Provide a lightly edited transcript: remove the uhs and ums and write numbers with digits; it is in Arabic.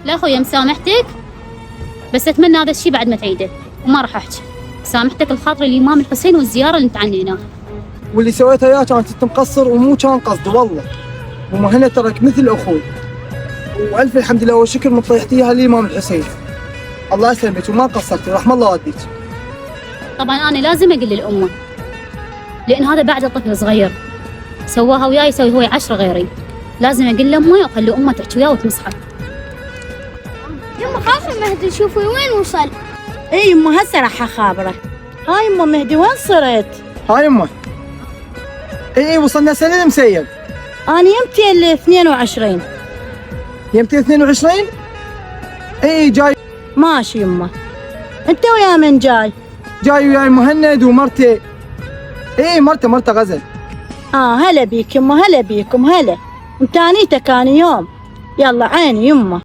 لا خويا مسامحتك، بس اتمنى هذا الشيء بعد ما تعيده وما راح احكي. سامحتك الخاطر الامام الحسين والزياره اللي تعنيناها. واللي سويته اياه كانت انت مقصر ومو كان قصد والله. ومهنا ترك مثل اخوي، والف الحمد لله والشكر من طيحتيها للامام الحسين. الله يسلمك وما قصرتي، رحم الله والديك. طبعا انا لازم اقول للامه، لان هذا بعد طفل صغير سواها وياي يسوي هو 10 غيري. لازم اقول لامه واخلي امه تحكي وياه وتنصحه. يما خاف مهدي يشوفه وين وصل. اي يمه هسه راح اخابره. هاي يمه مهدي وين صرت؟ هاي يمه. اي وصلنا سنه المسيب. انا يمتي ال 22. يمتى 22؟ اي جاي. ماشي يمه. انت ويا من جاي؟ جاي وياي مهند ومرتي. اي مرته غزل. هلا بيك يمه، هلا بيكم، هلا. انت انيتك اني يوم. يلا عيني يمه.